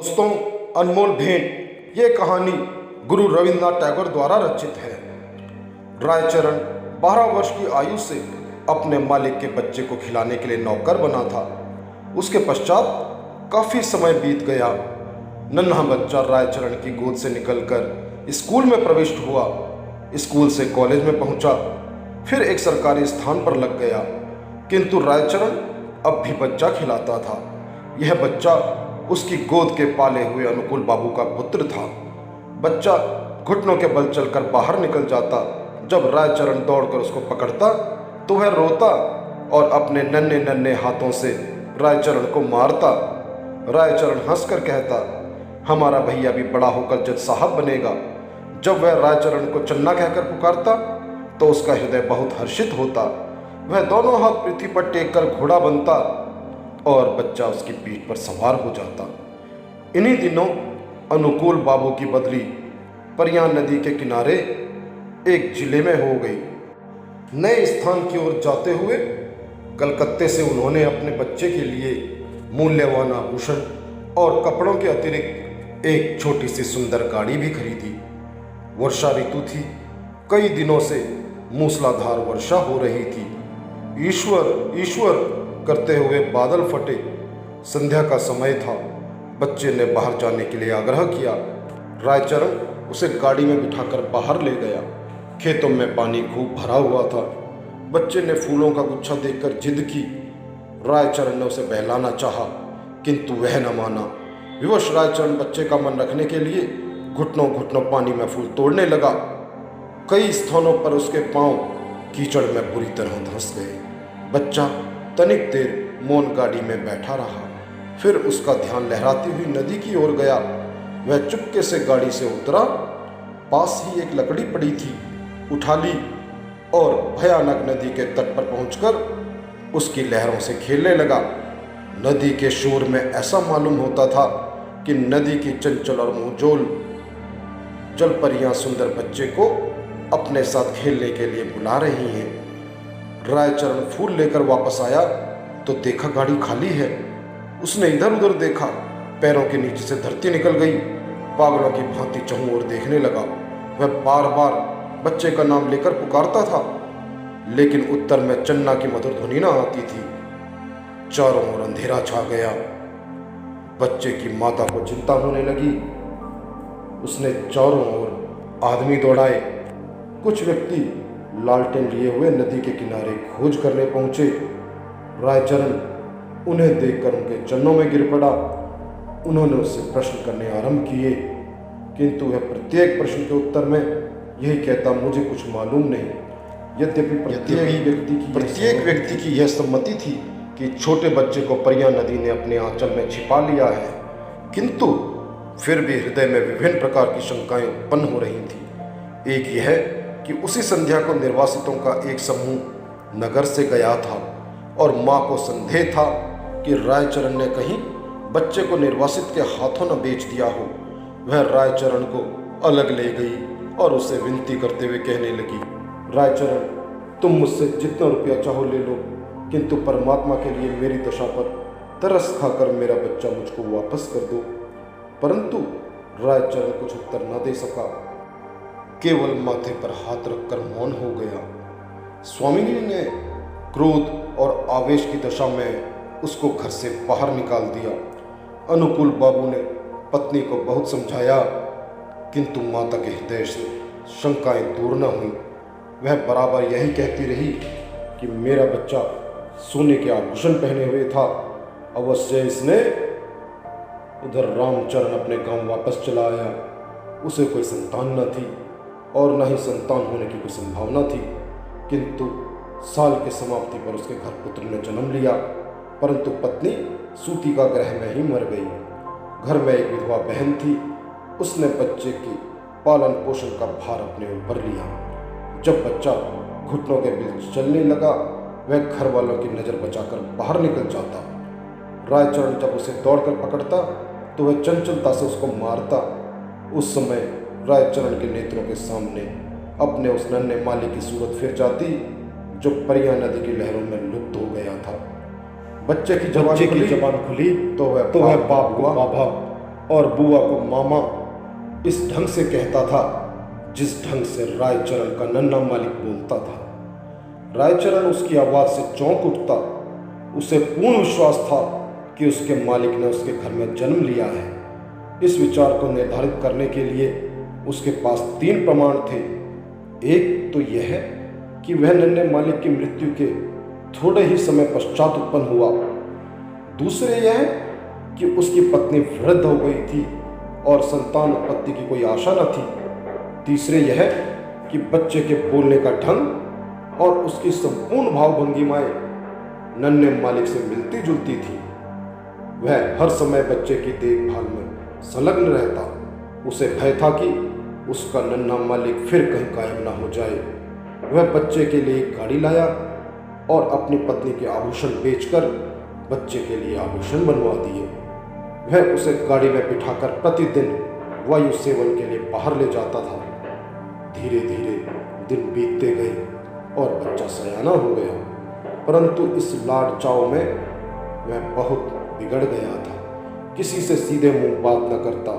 दोस्तों, अनमोल भेंट ये कहानी गुरु रविन्द्रनाथ टैगोर द्वारा रचित है। रायचरण 12 वर्ष की आयु से अपने मालिक के बच्चे को खिलाने के लिए नौकर बना था। उसके पश्चात काफी समय बीत गया। नन्हा बच्चा रायचरण की गोद से निकलकर स्कूल में प्रविष्ट हुआ। स्कूल से कॉलेज में पहुंचा, फिर एक सरकारी स्थान पर लग गया। किंतु रायचरण अब भी बच्चा खिलाता था। यह बच्चा उसकी गोद के पाले हुए अनुकूल बाबू का पुत्र था। बच्चा घुटनों के बल चलकर बाहर निकल जाता। जब रायचरण दौड़कर उसको पकड़ता तो वह रोता और अपने नन्हे नन्हे हाथों से रायचरण को मारता। रायचरण हंसकर कहता, हमारा भैया भी बड़ा होकर जज साहब बनेगा। जब वह रायचरण को चन्ना कहकर पुकारता तो उसका हृदय बहुत हर्षित होता। वह दोनों हाथ पृथ्वी पर टेक कर घोड़ा बनता और बच्चा उसकी पीठ पर सवार हो जाता। इन्हीं दिनों अनुकूल बाबू की बदली परियां नदी के किनारे एक जिले में हो गई। नए स्थान की ओर जाते हुए कलकत्ते से उन्होंने अपने बच्चे के लिए मूल्यवान आभूषण और कपड़ों के अतिरिक्त एक छोटी सी सुंदर गाड़ी भी खरीदी। वर्षा ऋतु थी। कई दिनों से मूसलाधार वर्षा हो रही थी। ईश्वर ईश्वर करते हुए बादल फटे। संध्या का समय था। बच्चे ने बाहर जाने के लिए आग्रह किया। रायचरण उसे गाड़ी में बिठाकर बाहर ले गया। खेतों में पानी खूब भरा हुआ था। बच्चे ने फूलों का गुच्छा देखकर जिद की। रायचरण ने उसे बहलाना चाहा, किंतु वह न माना। विवश रायचरण बच्चे का मन रखने के लिए घुटनों घुटनों पानी में फूल तोड़ने लगा। कई स्थानों पर उसके पांव कीचड़ में बुरी तरह धंस गए। बच्चा तनिक देर मौन गाड़ी में बैठा रहा। फिर उसका ध्यान लहराती हुई नदी की ओर गया। वह चुपके से गाड़ी से उतरा। पास ही एक लकड़ी पड़ी थी, उठा ली और भयानक नदी के तट पर पहुंचकर उसकी लहरों से खेलने लगा। नदी के शोर में ऐसा मालूम होता था कि नदी की चंचल और मुंहजोल जलपरियां सुंदर बच्चे को अपने साथ खेलने के लिए बुला रही हैं। रायचरण फूल लेकर वापस आया तो देखा गाड़ी खाली है। उसने इधर उधर देखा, पैरों के नीचे से धरती निकल गई। पागलों की भांति चहुं ओर देखने लगा। वह बार बार बच्चे का नाम लेकर पुकारता था, लेकिन उत्तर में चन्ना की मधुर ध्वनि न आती थी। चारों ओर अंधेरा छा गया। बच्चे की माता को चिंता होने लगी। उसने चारों ओर आदमी दौड़ाए। कुछ व्यक्ति लालटेन लिए हुए नदी के किनारे खोज करने पहुंचे। रायचरण उन्हें देखकर उनके चरणों में गिर पड़ा। उन्होंने उससे प्रश्न करने आरंभ किए, किंतु वह प्रत्येक प्रश्न के उत्तर में यही कहता, मुझे कुछ मालूम नहीं। यद्यपि प्रत्येक व्यक्ति की यह सम्मति थी कि छोटे बच्चे को परियां नदी ने अपने आंचल में छिपा लिया है, किंतु फिर भी हृदय में विभिन्न प्रकार की शंकाएं उत्पन्न हो रही थी। एक यह कि उसी संध्या को निर्वासितों का एक समूह नगर से गया था और माँ को संदेह था कि रायचरण ने कहीं बच्चे को निर्वासित के हाथों न बेच दिया हो। वह रायचरण को अलग ले गई और उसे विनती करते हुए कहने लगी, रायचरण, तुम मुझसे जितना रुपया चाहो ले लो, किंतु परमात्मा के लिए मेरी दशा पर तरस खाकर मेरा बच्चा मुझको वापस कर दो। परंतु रायचरण कुछ उत्तर न दे सका, केवल माथे पर हाथ रखकर मौन हो गया। स्वामिनी ने क्रोध और आवेश की दशा में उसको घर से बाहर निकाल दिया। अनुकूल बाबू ने पत्नी को बहुत समझाया, किंतु माता के हृदय से शंकाएं दूर न हुई। वह बराबर यही कहती रही कि मेरा बच्चा सोने के आभूषण पहने हुए था, अवश्य इसने। उधर रामचरण अपने गांव वापस चला आया। उसे कोई संतान न थी और न ही संतान होने की कोई संभावना थी, किंतु साल की समाप्ति पर उसके घर पुत्र ने जन्म लिया, परंतु पत्नी सूती का ग्रह में ही मर गई। घर में एक विधवा बहन थी। उसने बच्चे की पालन पोषण का भार अपने ऊपर लिया। जब बच्चा घुटनों के बल चलने लगा, वह घर वालों की नज़र बचाकर बाहर निकल जाता। रायचरण जब उसे दौड़कर पकड़ता तो वह चंचलता से उसको मारता। उस समय रायचरण के नेत्रों के सामने अपने उस नन्हे माली की सूरत फिर जाती जो परियां नदी की लहरों में लुप्त हो गया था। बच्चे की जबान खुली तो वह बाप हुआ। और बुआ को मामा इस ढंग से कहता था जिस ढंग से रायचरण का नन्हा मालिक बोलता था। रायचरण उसकी आवाज़ से चौंक उठता। उसे पूर्ण विश्वास था कि उसके मालिक ने उसके घर में जन्म लिया है। इस विचार को निर्धारित करने के लिए उसके पास 3 प्रमाण थे। एक तो यह है कि वह नन्हे मालिक की मृत्यु के थोड़े ही समय पश्चात उत्पन्न हुआ। दूसरे यह कि उसकी पत्नी वृद्ध हो गई थी और संतान उत्पत्ति की कोई आशा न थी। तीसरे यह कि बच्चे के बोलने का ढंग और उसकी संपूर्ण भावभंगिमाएं नन्हे मालिक से मिलती जुलती थी। वह हर समय बच्चे की देखभाल में संलग्न रहता। उसे भय था कि उसका नन्हा मालिक फिर कहीं गायब न हो जाए। वह बच्चे के लिए एक गाड़ी लाया और अपनी पत्नी के आभूषण बेचकर बच्चे के लिए आभूषण बनवा दिए। वह उसे गाड़ी में बिठाकर प्रतिदिन वायु सेवन के लिए बाहर ले जाता था। धीरे धीरे दिन बीतते गए और बच्चा सयाना हो गया, परंतु इस लाड चाव में वह बहुत बिगड़ गया था। किसी से सीधे मुंह बात न करता।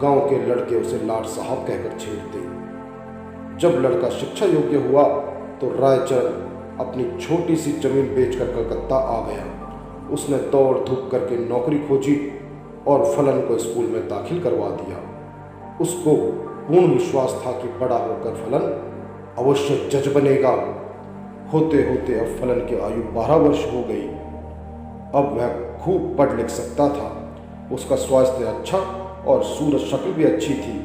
गांव के लड़के उसे लाड साहब कहकर छेड़ते। जब लड़का शिक्षा योग्य हुआ तो रायचरण अपनी छोटी सी जमीन बेचकर कलकत्ता आ गया। उसने दौड़ धूप करके नौकरी खोजी और फलन को स्कूल में दाखिल करवा दिया। उसको पूर्ण विश्वास था कि बड़ा होकर फलन अवश्य जज बनेगा। होते होते अब फलन की आयु 12 वर्ष हो गई। अब वह खूब पढ़ लिख सकता था। उसका स्वास्थ्य अच्छा और सूरत शक्ल भी अच्छी थी।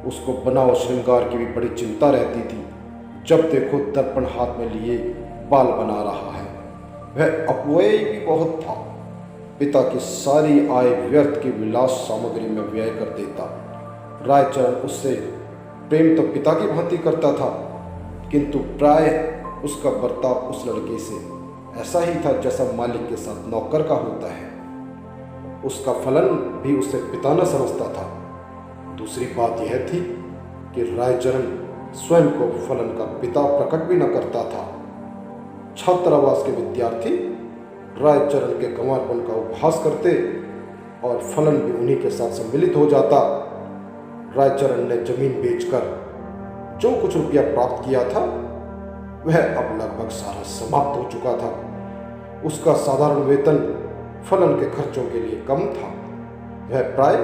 उसको बनाव श्रृंगार की भी बड़ी चिंता रहती थी। जब देखो दर्पण हाथ में लिए बाल बना रहा है। वह अपव्ययी भी बहुत था। पिता की सारी आय व्यर्थ की विलास सामग्री में व्यय कर देता। रायचरण उससे प्रेम तो पिता की भांति करता था, किंतु प्राय उसका बर्ताव उस लड़के से ऐसा ही था जैसा मालिक के साथ नौकर का होता है। उसका फलन भी उसे पिता न समझता था। दूसरी बात यह थी कि रायचरण स्वयं को फलन का पिता प्रकट भी न करता था। छात्रावास के विद्यार्थी रायचरण के गंवारपन का उपहास करते और फलन भी उन्हीं के साथ सम्मिलित हो जाता। रायचरण ने जमीन बेचकर जो कुछ रुपया प्राप्त किया था वह अब लगभग सारा समाप्त हो चुका था। उसका साधारण वेतन फलन के खर्चों के लिए कम था। वह प्राय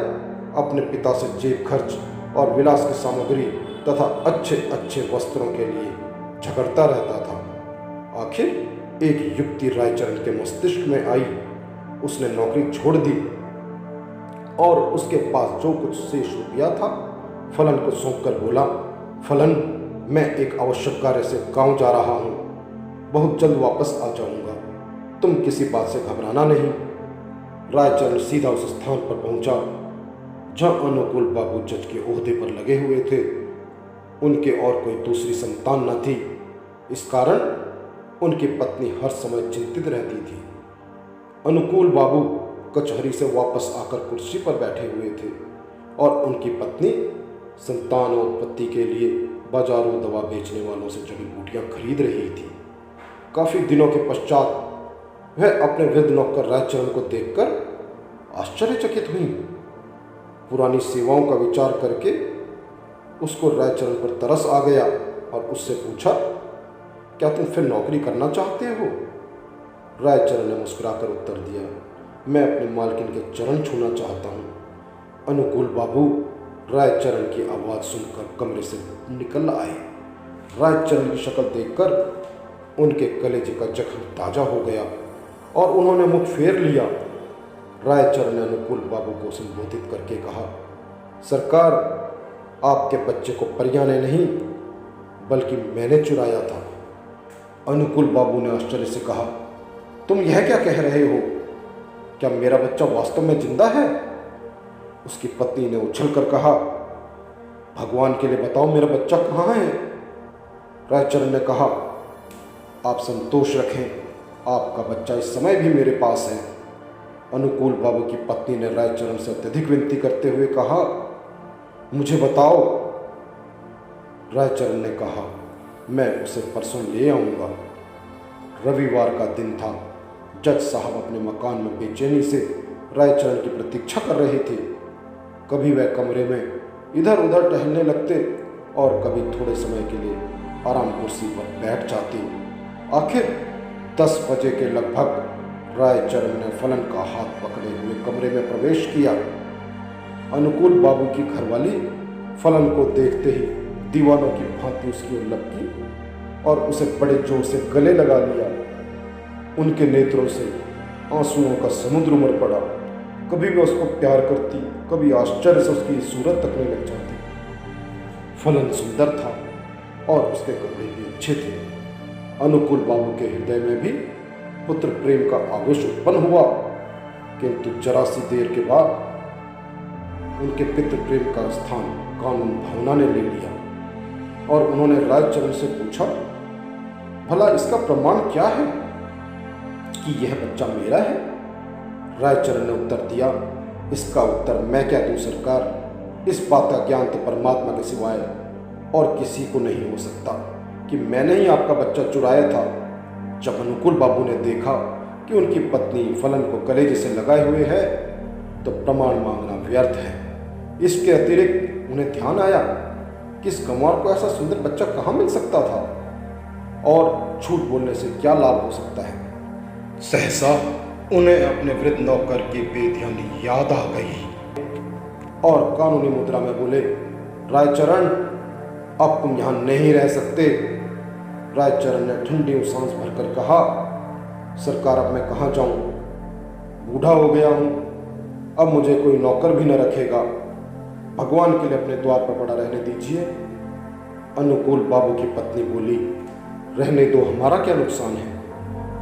अपने पिता से जेब खर्च और विलास की सामग्री तथा अच्छे अच्छे वस्त्रों के लिए झगड़ता रहता था। आखिर एक युक्ति रायचरण के मस्तिष्क में आई। उसने नौकरी छोड़ दी और उसके पास जो कुछ शेष रुपया था फलन को सौंपकर बोला, फलन, मैं एक आवश्यक कार्य से गांव जा रहा हूँ, बहुत जल्द वापस आ जाऊंगा। तुम किसी बात से घबराना नहीं। रायचरण सीधा उस स्थान पर पहुंचा जहां अनुकूल बाबू जज के ओहदे पर लगे हुए थे। उनके और कोई दूसरी संतान न थी। इस कारण उनकी पत्नी हर समय चिंतित रहती थी। अनुकूल बाबू कचहरी से वापस आकर कुर्सी पर बैठे हुए थे और उनकी पत्नी संतानोत्पत्ति के लिए बाजारों दवा बेचने वालों से जड़ी बूटियां खरीद रही थी। काफी दिनों के पश्चात वह अपने वृद्ध नौकर रायचरण को देखकर आश्चर्यचकित हुई। पुरानी सेवाओं का विचार करके उसको रायचरण पर तरस आ गया और उससे पूछा, क्या तुम फिर नौकरी करना चाहते हो? रायचरण ने मुस्कुराकर उत्तर दिया, मैं अपनी मालकिन के चरण छूना चाहता हूँ। अनुकूल बाबू रायचरण की आवाज़ सुनकर कमरे से निकल आए। रायचरण की शक्ल देखकर उनके कलेजे का जख्म ताजा हो गया और उन्होंने मुख फेर लिया। रायचरण ने अनुकूल बाबू को संबोधित करके कहा, सरकार, आपके बच्चे को परिया ने नहीं बल्कि मैंने चुराया था। अनुकूल बाबू ने आश्चर्य से कहा, तुम यह क्या कह रहे हो? क्या मेरा बच्चा वास्तव में जिंदा है? उसकी पत्नी ने उछलकर कहा, भगवान के लिए बताओ, मेरा बच्चा कहाँ है? रायचरण ने कहा, आप संतोष रखें, आपका बच्चा इस समय भी मेरे पास है। अनुकूल बाबू की पत्नी ने रायचरण से अत्यधिक विनती करते हुए कहा, मुझे बताओ। रायचरण ने कहा, मैं उसे परसों ले आऊँगा। रविवार का दिन था। जज साहब अपने मकान में बेचैनी से रायचरण की प्रतीक्षा कर रहे थे। कभी वह कमरे में इधर उधर टहलने लगते और कभी थोड़े समय के लिए आराम कुर्सी पर बैठ जाते। आखिर 10 बजे के लगभग रायचरण ने फलन का हाथ पकड़े हुए कमरे में प्रवेश किया। अनुकूल बाबू की घरवाली फलन को देखते ही दीवानों की भांति उसकी ओर लपकी और उसे बड़े जोर से गले लगा लिया। उनके नेत्रों से आंसुओं का समुद्र उमड़ पड़ा। कभी वह उसको प्यार करती, कभी आश्चर्य से उसकी सूरत तकने लग जाती। फलन सुंदर था और उसके कपड़े भी अच्छे थे। अनुकूल बाबू के हृदय में भी पुत्र प्रेम का आवेश उत्पन्न हुआ, किंतु जरा सी देर के बाद उनके पितृ प्रेम का स्थान कानून भावना ने ले लिया और उन्होंने रायचरण से पूछा, भला इसका प्रमाण क्या है कि यह बच्चा मेरा है? रायचरण ने उत्तर दिया, इसका उत्तर मैं क्या दूं सरकार। इस बात का ज्ञान तो परमात्मा के सिवाय और किसी को नहीं हो सकता कि मैंने ही आपका बच्चा चुराया था। जब अनुकूल बाबू ने देखा कि उनकी पत्नी फलन को कलेजे से लगाए हुए है तो प्रमाण मांगना व्यर्थ है। इसके अतिरिक्त उन्हें ध्यान आया कि इस गंवार को ऐसा सुंदर बच्चा कहाँ मिल सकता था और झूठ बोलने से क्या लाभ हो सकता है। सहसा उन्हें अपने वृद्ध नौकर की बेध्यानी याद आ गई और कानूनी मुद्रा में बोले, रायचरण अब तुम यहाँ नहीं रह सकते। रायचरण ने ठंडी सांस भरकर कहा, सरकार अब मैं कहाँ जाऊँ, बूढ़ा हो गया हूँ, अब मुझे कोई नौकर भी न रखेगा। भगवान के लिए अपने द्वार पर पड़ा रहने दीजिए। अनुकूल बाबू की पत्नी बोली, रहने दो, हमारा क्या नुकसान है,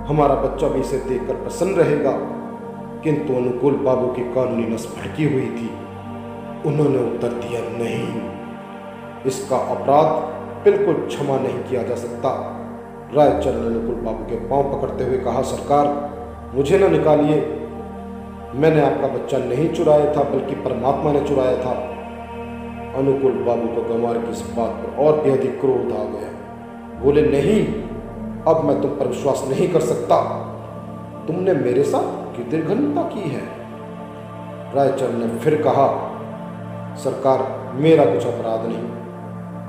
हमारा बच्चा भी इसे देखकर प्रसन्न रहेगा। किंतु अनुकूल बाबू की कानूनी नस भड़की हुई थी। उन्होंने उत्तर दिया, नहीं, इसका अपराध बिल्कुल क्षमा नहीं किया जा सकता। रायचरण ने अनुकूल बाबू के पांव पकड़ते हुए कहा, सरकार मुझे न निकालिए, मैंने आपका बच्चा नहीं चुराया था बल्कि परमात्मा ने चुराया था। अनुकूल बाबू को गंवार की इस बात पर और भी अधिक क्रोध आ गया। बोले, नहीं, अब मैं तुम पर विश्वास नहीं कर सकता, तुमने मेरे साथ कितनी निर्घृणता की है। रायचरण ने फिर कहा, सरकार मेरा कुछ अपराध नहीं।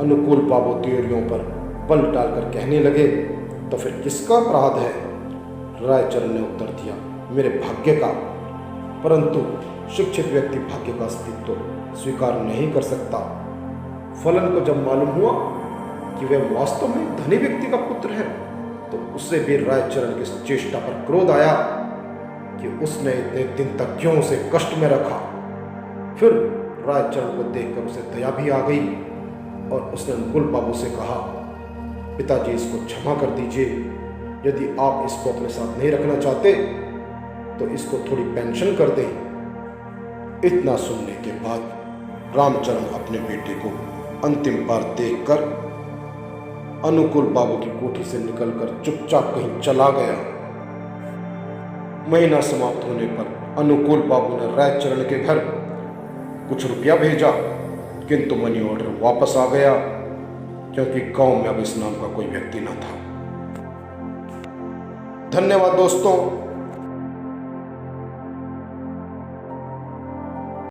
अनुकूल बाबू तियोरियों पर बल डालकर कहने लगे, तो फिर किसका अपराध है? रायचरण ने उत्तर दिया, मेरे भाग्य का। परंतु शिक्षित व्यक्ति भाग्य का अस्तित्व स्वीकार नहीं कर सकता। फलन को जब मालूम हुआ कि वह वास्तव में धनी व्यक्ति का पुत्र है तो उससे भी रायचरण की चेष्टा पर क्रोध आया कि उसने इतने दिन तक क्यों उसे कष्ट में रखा। फिर रायचरण को देखकर उसे दया भी आ गई और उसने अनुकूल बाबू से कहा, पिताजी इसको क्षमा कर दीजिए, यदि आप इसको अपने साथ नहीं रखना चाहते तो इसको थोड़ी पेंशन कर दें। इतना सुनने के बाद रामचरण अपने बेटे को अंतिम बार देखकर अनुकूल बाबू की कोठी से निकलकर चुपचाप कहीं चला गया। महीना समाप्त होने पर अनुकूल बाबू ने रायचरण के घर कुछ रुपया भेजा, किंतु मनी ऑर्डर वापस आ गया क्योंकि गांव में अब इस नाम का कोई व्यक्ति न था। धन्यवाद दोस्तों।